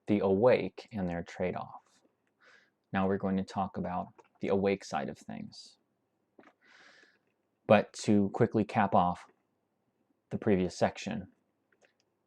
the awake and their trade-off. Now we're going to talk about the awake side of things. But to quickly cap off the previous section,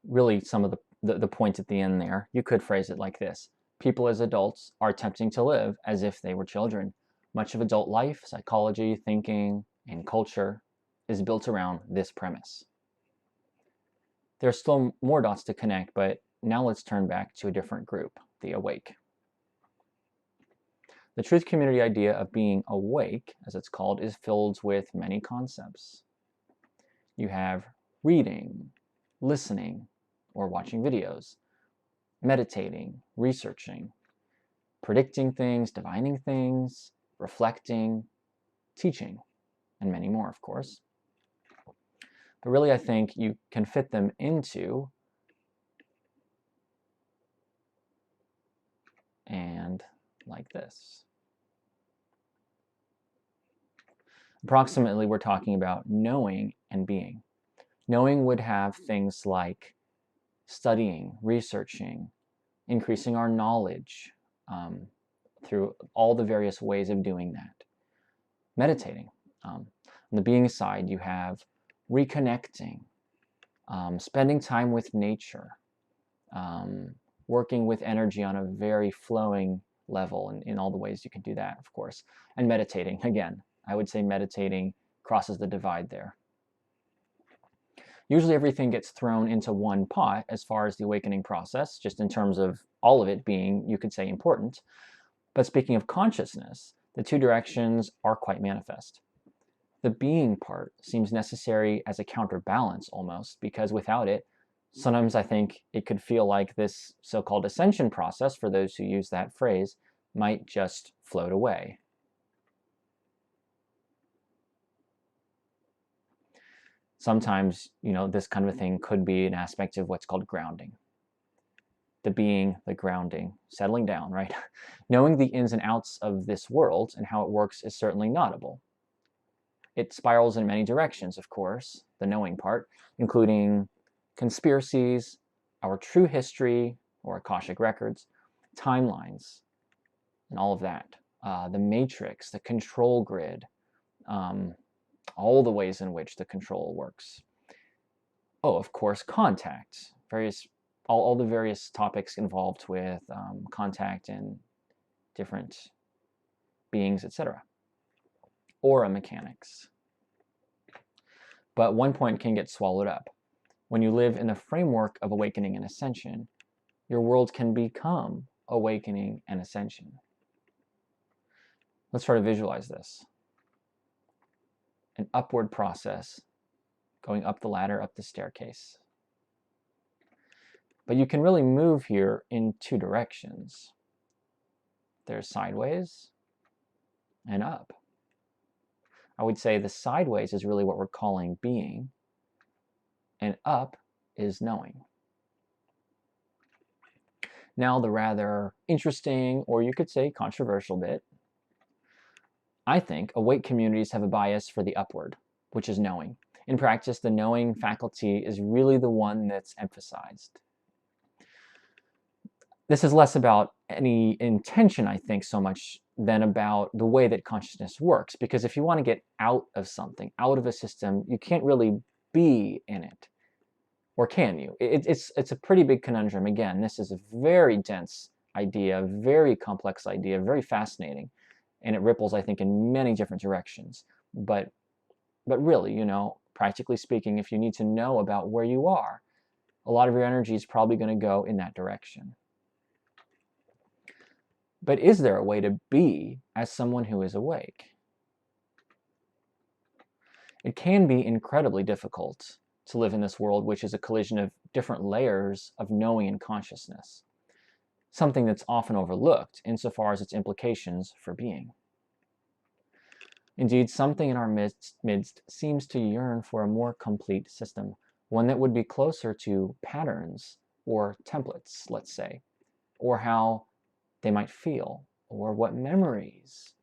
really some of the points at the end there, you could phrase it like this. People as adults are attempting to live as if they were children. Much of adult life, psychology, thinking, and culture is built around this premise. There are still more dots to connect, but now let's turn back to a different group, the awake. The truth community idea of being awake, as it's called, is filled with many concepts. You have reading, listening, or watching videos, meditating, researching, predicting things, divining things, reflecting, teaching, and many more, of course. But really, I think you can fit them into and like this. Approximately, we're talking about knowing and being. Knowing would have things like studying, researching, increasing our knowledge through all the various ways of doing that. Meditating. On the being side, you have reconnecting, spending time with nature, working with energy on a very flowing level in all the ways you can do that, of course. And meditating, again, I would say meditating crosses the divide there. Usually everything gets thrown into one pot as far as the awakening process, just in terms of all of it being, you could say, important. But speaking of consciousness, the two directions are quite manifest. The being part seems necessary as a counterbalance almost, because without it, sometimes I think it could feel like this so-called ascension process, for those who use that phrase, might just float away. Sometimes, this kind of a thing could be an aspect of what's called grounding. The being, the grounding, settling down, right? Knowing the ins and outs of this world and how it works is certainly notable. It spirals in many directions, of course, the knowing part, including conspiracies, our true history, or Akashic records, timelines, and all of that. The matrix, the control grid, all the ways in which the control works. Oh, of course, contact, all the various topics involved with contact and different beings, etc. Aura mechanics. But one point can get swallowed up. When you live in the framework of awakening and ascension, your world can become awakening and ascension. Let's try to visualize this. An upward process, going up the ladder, up the staircase. But you can really move here in two directions. There's sideways and up. I would say the sideways is really what we're calling being, and up is knowing. Now the rather interesting, or you could say controversial bit. I think awake communities have a bias for the upward, which is knowing. In practice, the knowing faculty is really the one that's emphasized. This is less about any intention, I think, so much than about the way that consciousness works. Because if you want to get out of something, out of a system, you can't really be in it. Or can you? It's a pretty big conundrum. Again, this is a very dense idea, very complex idea, very fascinating. And it ripples, I think, in many different directions. But really, practically speaking, if you need to know about where you are, a lot of your energy is probably going to go in that direction. But is there a way to be as someone who is awake? It can be incredibly difficult to live in this world, which is a collision of different layers of knowing and consciousness, something that's often overlooked insofar as its implications for being. Indeed, something in our midst seems to yearn for a more complete system, one that would be closer to patterns or templates, let's say, or how they might feel, or what memories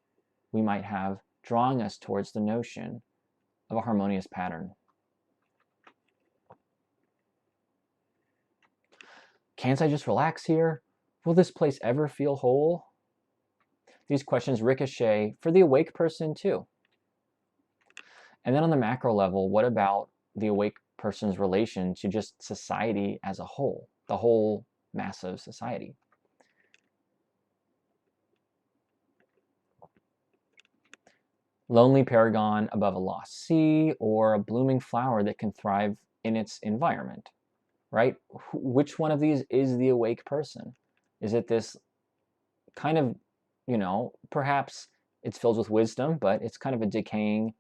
we might have drawing us towards the notion of a harmonious pattern. Can't I just relax here? Will this place ever feel whole? These questions ricochet for the awake person too. And then on the macro level, what about the awake person's relation to just society as a whole, the whole massive society? Lonely paragon above a lost sea, or a blooming flower that can thrive in its environment, right? Which one of these is the awake person? Is it this kind of, perhaps it's filled with wisdom, but it's kind of a decaying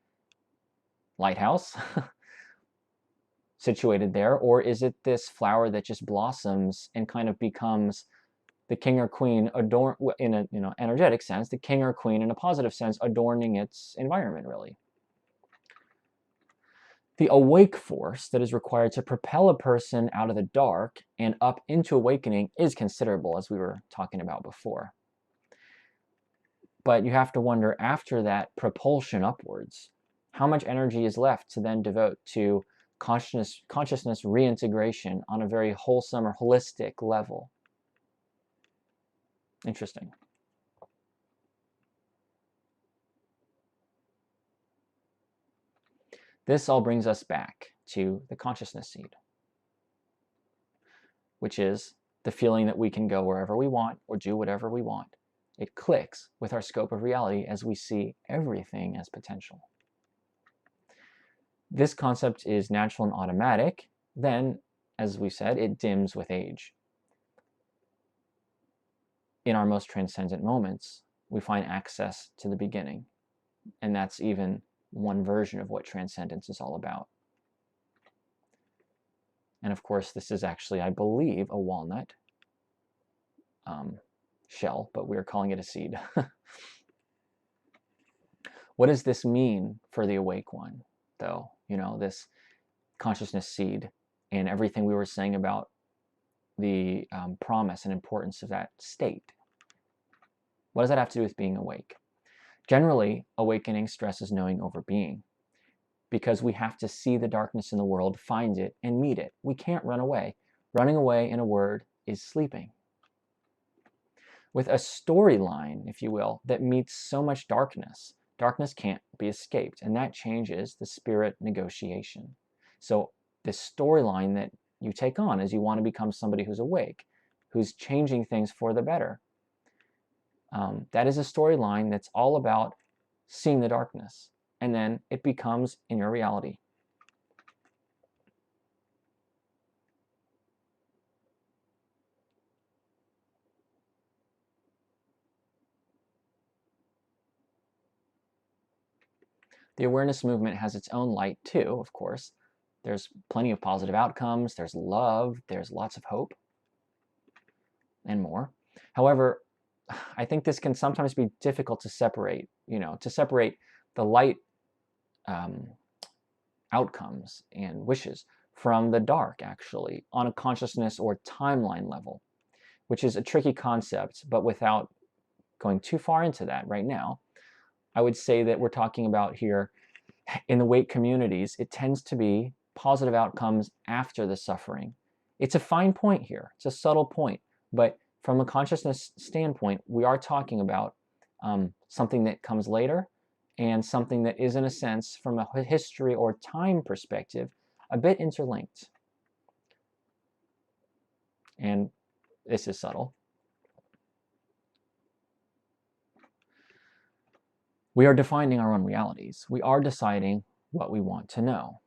lighthouse situated there? Or is it this flower that just blossoms and kind of becomes the king or queen in a energetic sense, the king or queen in a positive sense, adorning its environment, really? The awake force that is required to propel a person out of the dark and up into awakening is considerable, as we were talking about before. But you have to wonder, after that propulsion upwards, how much energy is left to then devote to consciousness reintegration on a very wholesome or holistic level? Interesting. This all brings us back to the consciousness seed, which is the feeling that we can go wherever we want or do whatever we want. It clicks with our scope of reality as we see everything as potential. This concept is natural and automatic. Then, as we said, it dims with age. In our most transcendent moments, we find access to the beginning. And that's even one version of what transcendence is all about. And of course, this is actually, I believe, a walnut shell, but we're calling it a seed. What does this mean for the awake one, though? This consciousness seed and everything we were saying about the promise and importance of that state. What does that have to do with being awake? Generally, awakening stresses knowing over being, because we have to see the darkness in the world, find it, and meet it. We can't run away. Running away, in a word, is sleeping. With a storyline, if you will, that meets so much darkness, darkness can't be escaped, and that changes the spirit negotiation. So this storyline that you take on as you want to become somebody who's awake, who's changing things for the better, that is a storyline that's all about seeing the darkness, and then it becomes in your reality. The awareness movement has its own light too, of course. There's plenty of positive outcomes, there's love, there's lots of hope, and more. However, I think this can sometimes be difficult to separate, to separate the light outcomes and wishes from the dark, actually, on a consciousness or timeline level, which is a tricky concept, but without going too far into that right now, I would say that we're talking about here, in the awake communities, it tends to be positive outcomes after the suffering. It's a fine point here. It's a subtle point. But from a consciousness standpoint, we are talking about something that comes later and something that is, in a sense, from a history or time perspective, a bit interlinked. And this is subtle. We are defining our own realities. We are deciding what we want to know.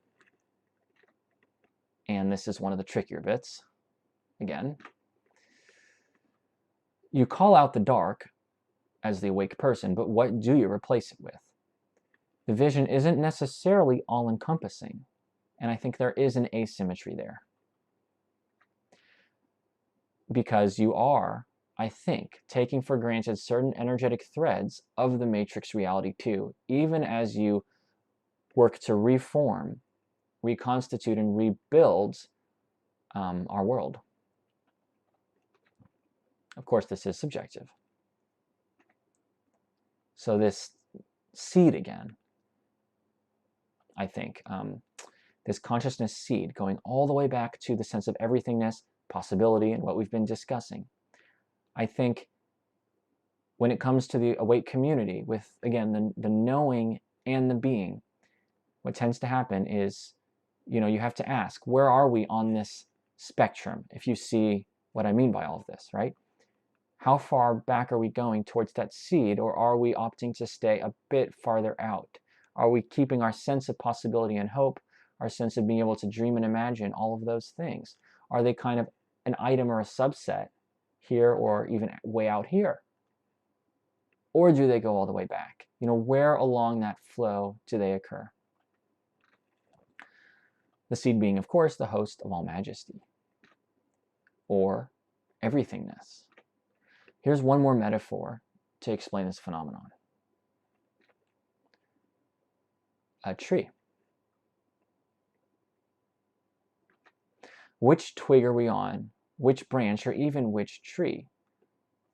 And this is one of the trickier bits. Again, you call out the dark as the awake person, but what do you replace it with? The vision isn't necessarily all-encompassing, and I think there is an asymmetry there. Because you are, I think, taking for granted certain energetic threads of the matrix reality too, even as you work to reform, reconstitute, and rebuild our world. Of course, this is subjective. So this seed again, I think, this consciousness seed going all the way back to the sense of everythingness, possibility, and what we've been discussing. I think when it comes to the awake community, with, again, the knowing and the being, what tends to happen is, you have to ask, where are we on this spectrum, if you see what I mean by all of this, right? How far back are we going towards that seed, or are we opting to stay a bit farther out? Are we keeping our sense of possibility and hope, our sense of being able to dream and imagine, all of those things? Are they kind of an item or a subset here, or even way out here? Or do they go all the way back? Where along that flow do they occur? The seed being, of course, the host of all majesty, or everythingness. Here's one more metaphor to explain this phenomenon. A tree. Which twig are we on? Which branch, or even which tree?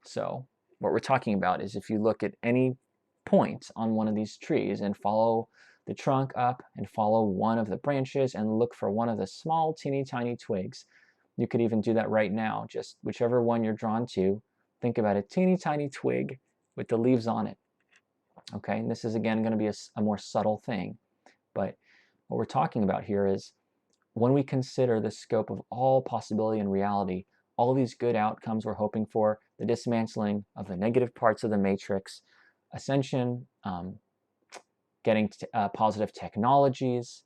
So what we're talking about is, if you look at any point on one of these trees and follow the trunk up and follow one of the branches and look for one of the small, teeny tiny twigs, you could even do that right now. Just whichever one you're drawn to, think about a teeny tiny twig with the leaves on it. Okay, and this is again going to be a more subtle thing, but what we're talking about here is, when we consider the scope of all possibility and reality, all these good outcomes we're hoping for, the dismantling of the negative parts of the matrix, ascension, getting positive technologies,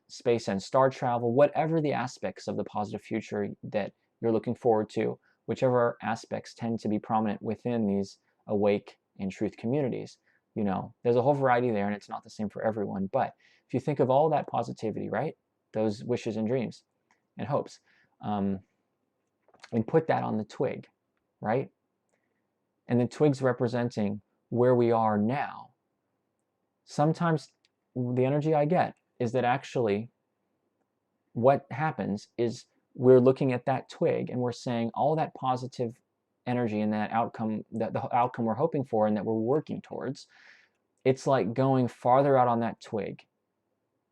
space and star travel, whatever the aspects of the positive future that you're looking forward to, whichever aspects tend to be prominent within these awake and truth communities. There's a whole variety there, and it's not the same for everyone. But if you think of all that positivity, right, those wishes and dreams and hopes, and put that on the twig, right? And the twig's representing where we are now. Sometimes the energy I get is that actually what happens is, we're looking at that twig and we're saying all that positive energy and that outcome, that the outcome we're hoping for and that we're working towards, it's like going farther out on that twig.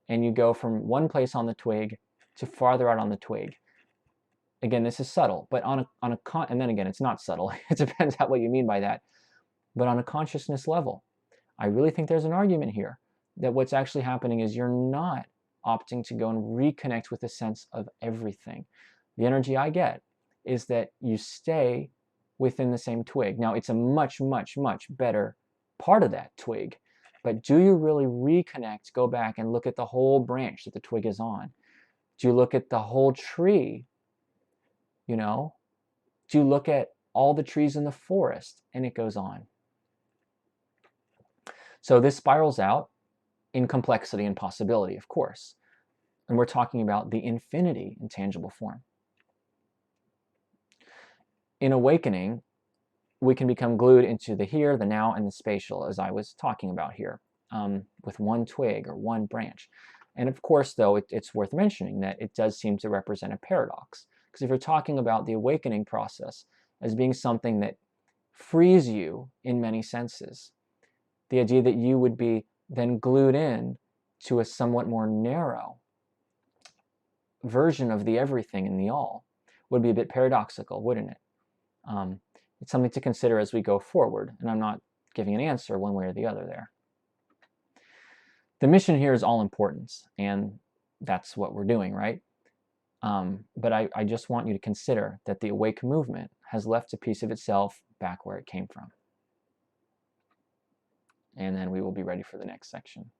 And you go from one place on the twig to farther out on the twig. Again, this is subtle, but and then again, it's not subtle. It depends on what you mean by that. But on a consciousness level, I really think there's an argument here that what's actually happening is, you're not opting to go and reconnect with the sense of everything. The energy I get is that you stay within the same twig. Now, it's a much, much, much better part of that twig, but do you really reconnect, go back and look at the whole branch that the twig is on? Do you look at the whole tree? Do you look at all the trees in the forest? And it goes on. So this spirals out in complexity and possibility, of course. And we're talking about the infinity in tangible form. In awakening, we can become glued into the here, the now, and the spatial, as I was talking about here, with one twig or one branch. And of course, though, it's worth mentioning that it does seem to represent a paradox. Because if you're talking about the awakening process as being something that frees you in many senses, the idea that you would be then glued in to a somewhat more narrow version of the everything and the all would be a bit paradoxical, wouldn't it? It's something to consider as we go forward, and I'm not giving an answer one way or the other there. The mission here is all importance, and that's what we're doing, right? But I just want you to consider that the awake movement has left a piece of itself back where it came from. And then we will be ready for the next section.